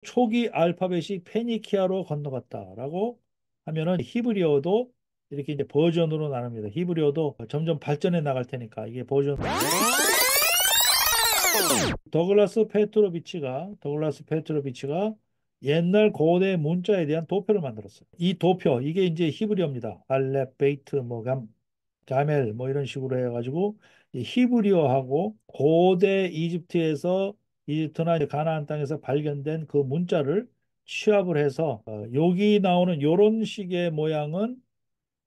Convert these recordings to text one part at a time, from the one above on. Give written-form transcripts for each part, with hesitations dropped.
초기 알파벳이 페니키아로 건너갔다라고 하면은 히브리어도 이렇게 이제 버전으로 나눕니다. 히브리어도 점점 발전해 나갈 테니까 이게 버전. 더글라스 페트로비치가 옛날 고대 문자에 대한 도표를 만들었어요. 이 도표 이게 이제 히브리어입니다. 알렙, 베이트, 가멜 뭐 이런 식으로 해가지고 이 히브리어하고 고대 이집트에서 이집트나 이제 가나안 땅에서 발견된 그 문자를 취합을 해서 여기 나오는 요런 식의 모양은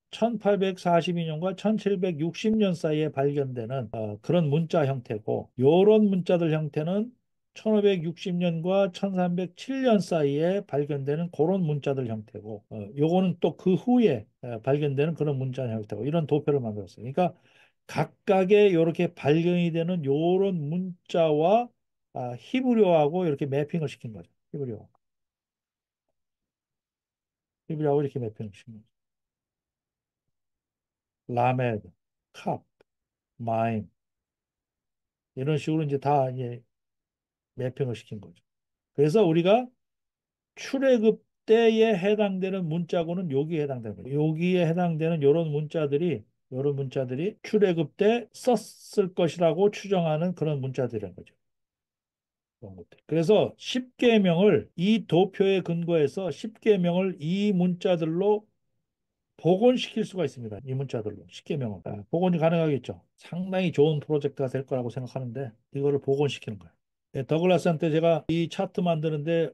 1842년과 1760년 사이에 발견되는 그런 문자 형태고 요런 문자들 형태는 1560년과 1307년 사이에 발견되는 그런 문자들 형태고 요거는 또 그 후에 발견되는 그런 문자 형태고 이런 도표를 만들었어요. 그러니까 각각의 이렇게 발견이 되는 요런 문자와 히브리어하고 이렇게 매핑을 시킨 거죠. 히브리어하고 이렇게 매핑을 시킨 거죠. 라메드, 캅, 마임 이런 식으로 이제 다 이제 매핑을 시킨 거죠. 그래서 우리가 출애굽 때에 해당되는 문자고는 여기에 해당되는 거예요. 여기에 해당되는 이런 문자들이 출애굽 때 썼을 것이라고 추정하는 그런 문자들이라는 거죠. 그런 것들. 그래서 십계명을 이 도표에 근거해서 십계명을 이 문자들로 복원시킬 수가 있습니다. 이 문자들로 십계명을 복원이 가능하겠죠. 상당히 좋은 프로젝트가 될 거라고 생각하는데 이거를 복원시키는 거예요. 예, 더글라스한테 제가 이 차트 만드는데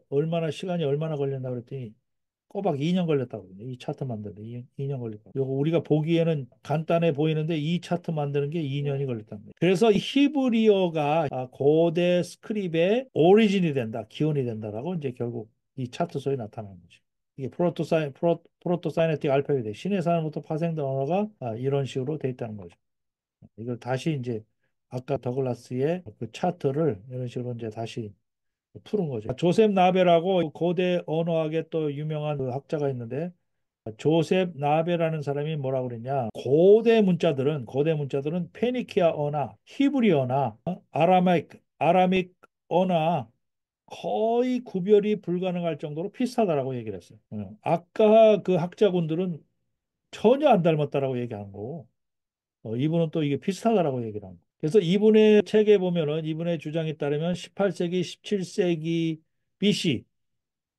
시간이 얼마나 걸렸나 그랬더니 꼬박 2년 걸렸다고 그러네. 이 차트 만드는데 2년 걸렸다. 요거 우리가 보기에는 간단해 보이는데 이 차트 만드는 게 2년이 걸렸다는 거예요. 그래서 이 히브리어가 고대 스크립의 오리진이 된다, 기원이 된다라고 이제 결국 이 차트소에 나타나는 거죠. 이게 프로토사이네틱 알파벳, 신의 사람부터 파생된 언어가 이런 식으로 돼 있다는 거죠. 이걸 다시 이제 아까 더글라스의 그 차트를 이런 식으로 이제 다시 푸는 거죠. 조셉 나벨하고 고대 언어학의 또 유명한 그 학자가 있는데 조셉 나벨라는 사람이 뭐라고 그랬냐? 고대 문자들은 페니키아어나 히브리어나 아라믹 어나 거의 구별이 불가능할 정도로 비슷하다라고 얘기를 했어요. 아까 그 학자분들은 전혀 안 닮았다라고 얘기한 거고 이분은 또 이게 비슷하다라고 얘기를 합니다. 그래서 이분의 책에 보면은 이분의 주장에 따르면 18세기, 17세기 BC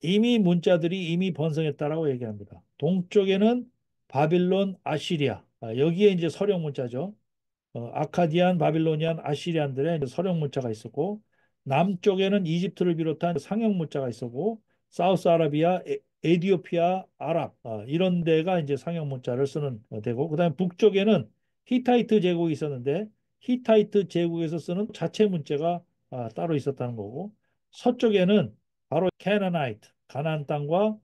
이미 번성했다라고 얘기합니다. 동쪽에는 바빌론, 아시리아 여기에 이제 서령 문자죠. 아카디안, 바빌로니안, 아시리안들의 서령 문자가 있었고 남쪽에는 이집트를 비롯한 상형 문자가 있었고 사우스 아라비아, 에디오피아, 아랍 이런 데가 이제 상형 문자를 쓰는 데고 그다음에 북쪽에는 히타이트 제국이 있었는데 히타이트 제국에서 쓰는 자체 문자가 따로 있었다는 거고 서쪽에는 바로 캐나나이트, 가나안 땅과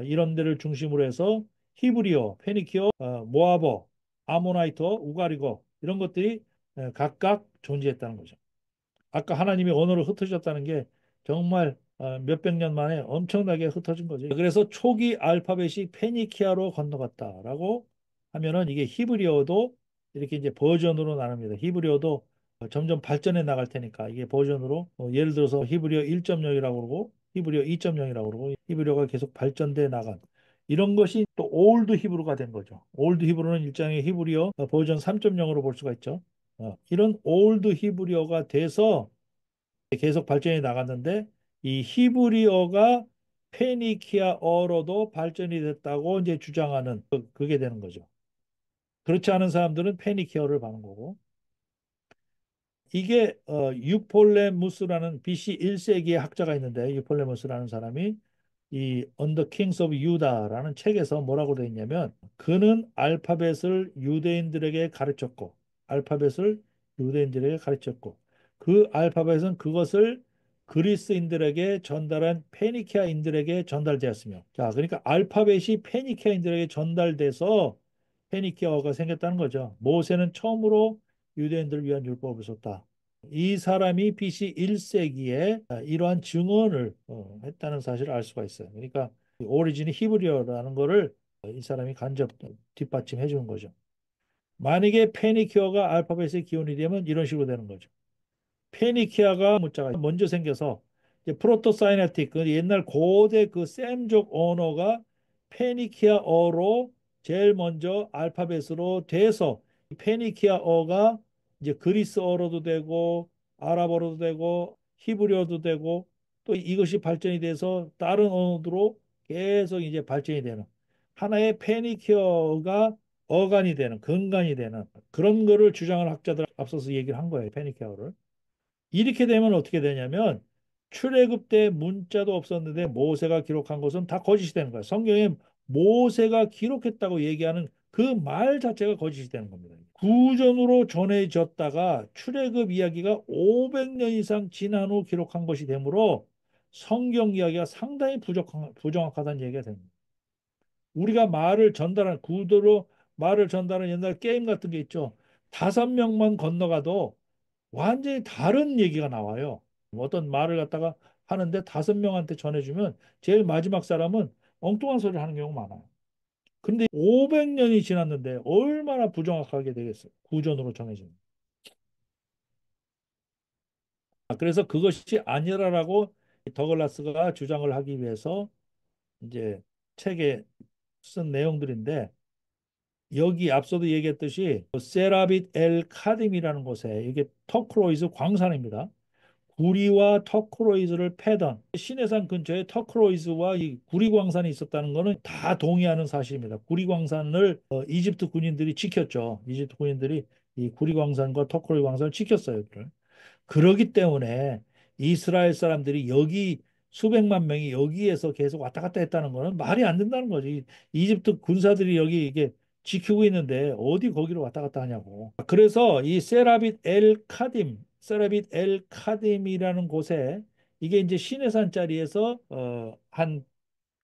이런 데를 중심으로 해서 히브리어, 페니키어, 모아버, 아모나이터, 우가리거 이런 것들이 각각 존재했다는 거죠. 아까 하나님이 언어를 흩으셨다는 게 정말 몇백 년 만에 엄청나게 흩어진 거죠. 그래서 초기 알파벳이 페니키아로 건너갔다라고 하면은 이게 히브리어도 이렇게 이제 버전으로 나눕니다. 히브리어도 점점 발전해 나갈 테니까 이게 버전으로 예를 들어서 히브리어 1.0이라고 그러고 히브리어 2.0이라고 그러고 히브리어가 계속 발전돼 나간 이런 것이 또 올드 히브리가 된 거죠. 올드 히브리는 일종의 히브리어 버전 3.0으로 볼 수가 있죠. 이런 올드 히브리어가 돼서 계속 발전이 나갔는데 이 히브리어가 페니키아어로도 발전이 됐다고 이제 주장하는 그게 되는 거죠. 그렇지 않은 사람들은 페니키어를 받는 거고 이게 유폴레무스라는 BC 1세기의 학자가 있는데 유폴레무스라는 사람이 이 On the Kings of Judah라는 책에서 뭐라고 되어 있냐면 그는 알파벳을 유대인들에게 가르쳤고 그 알파벳은 그것을 그리스인들에게 전달한 페니키아인들에게 전달되었으며 자 그러니까 알파벳이 페니키아인들에게 전달돼서 페니키아어가 생겼다는 거죠. 모세는 처음으로 유대인들을 위한 율법을 썼다. 이 사람이 BC 1세기에 이러한 증언을 했다는 사실을 알 수가 있어요. 그러니까 오리진이 히브리어라는 거를 이 사람이 간접 뒷받침해 주는 거죠. 만약에 페니키어가 알파벳의 기원이 되면 이런 식으로 되는 거죠. 페니키아가 문자가 먼저 생겨서 이제 프로토사이네틱, 그 옛날 고대 그 셈족 언어가 페니키아어로 제일 먼저 알파벳으로 돼서 페니키아어가 이제 그리스어로도 되고 아랍어로도 되고 히브리어도 되고 또 이것이 발전이 돼서 다른 언어로 계속 이제 발전이 되는 하나의 페니키어가 어간이 되는 근간이 되는 그런 거를 주장을 학자들 앞서서 얘기를 한 거예요. 페니키아어를. 이렇게 되면 어떻게 되냐면 출애굽 때 문자도 없었는데 모세가 기록한 것은 다 거짓이 되는 거예요. 성경에 모세가 기록했다고 얘기하는 그 말 자체가 거짓이 되는 겁니다. 구전으로 전해졌다가 출애굽 이야기가 500년 이상 지난 후 기록한 것이 되므로 성경 이야기가 상당히 부정확하다는 얘기가 됩니다. 우리가 말을 전달하는 구도로 말을 전달하는 옛날 게임 같은 게 있죠. 5명만 건너가도 완전히 다른 얘기가 나와요. 어떤 말을 갖다가 하는데 5명한테 전해주면 제일 마지막 사람은 엉뚱한 소리를 하는 경우가 많아요. 근데 500년이 지났는데 얼마나 부정확하게 되겠어요. 구전으로 정해지는. 그래서 그것이 아니라라고 더글라스가 주장을 하기 위해서 이제 책에 쓴 내용들인데 여기 앞서도 얘기했듯이 세라빗 엘 카딤이라는 곳에 이게 터크로이즈 광산입니다. 구리와 터크로이즈를 패던 시내산 근처에 터크로이즈와 이 구리광산이 있었다는 것은 다 동의하는 사실입니다. 구리광산을 이집트 군인들이 지켰죠. 이집트 군인들이 이 구리광산과 터크로이즈 광산을 지켰어요. 그러기 때문에 이스라엘 사람들이 여기 수백만 명이 여기에서 계속 왔다 갔다 했다는 것은 말이 안 된다는 거지. 이집트 군사들이 여기 이게 지키고 있는데 어디 거기로 왔다 갔다 하냐고. 그래서 이 세라빗 엘 카딤이라는 곳에 이게 이제 시내산 자리에서 한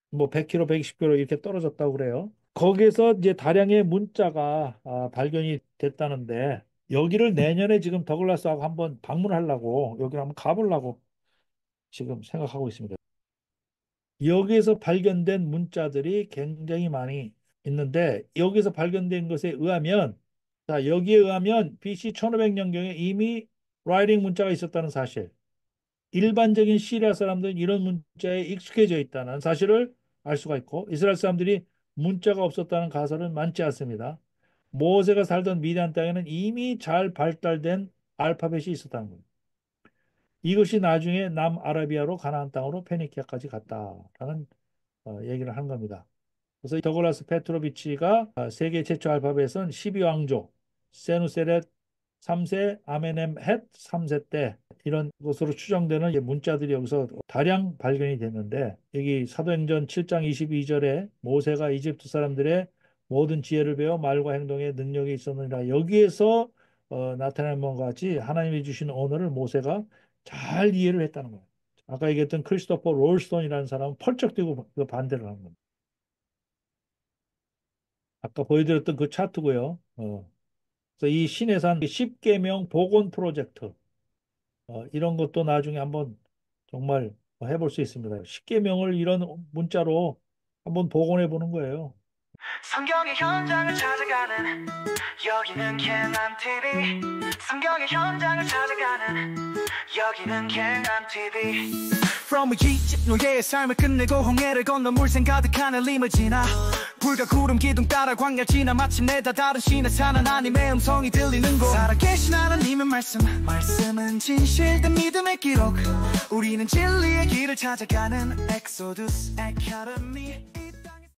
뭐 100km, 120km 이렇게 떨어졌다고 그래요. 거기에서 이제 다량의 문자가 발견이 됐다는데 여기를 내년에 지금 더글라스하고 한번 방문하려고 여기를 한번 가보려고 지금 생각하고 있습니다. 여기에서 발견된 문자들이 굉장히 많이 있는데 여기서 발견된 것에 의하면 자 여기에 의하면 BC 1500년경에 이미 라이팅 문자가 있었다는 사실 일반적인 시리아 사람들은 이런 문자에 익숙해져 있다는 사실을 알 수가 있고 이스라엘 사람들이 문자가 없었다는 가설은 많지 않습니다. 모세가 살던 미디안 땅에는 이미 잘 발달된 알파벳이 있었다는 거예요. 이것이 나중에 남아라비아로 가나안 땅으로 페니키아까지 갔다라는 얘기를 한 겁니다. 그래서 더글라스 페트로비치가 세계 최초 알파벳은 12왕조 세누세렛 3세 아메넴헷 3세 때 이런 것으로 추정되는 문자들이 여기서 다량 발견이 됐는데 여기 사도행전 7장 22절에 모세가 이집트 사람들의 모든 지혜를 배워 말과 행동에 능력이 있었느니라 여기에서 나타낸 것과 같이 하나님이 주신 언어를 모세가 잘 이해를 했다는 거예요. 아까 얘기했던 크리스토퍼 롤스톤이라는 사람은 펄쩍 뛰고 그 반대를 하는 겁니다. 아까 보여드렸던 그 차트고요. 그래서 이 신해산 10계명 복원 프로젝트 이런 것도 나중에 한번 정말 해볼 수 있습니다. 10계명을 이런 문자로 한번 복원해 보는 거예요. 성경의 현장을 찾아가는 여기는 갱한 TV. 성경의 현장을 찾아가는 여기는 갱한 TV. From Egypt 노예의 삶을 끝내고 홍해를 건너 물샘 가득한 엘림을 지나 불과 구름 기둥 따라 광야 지나 마침내 다 다른 신의 사는 하나님의 음성이 들리는 곳 살아계신 하나님의 말씀은 진실된 믿음의 기록 우리는 진리의 길을 찾아가는 엑소두스 아카데미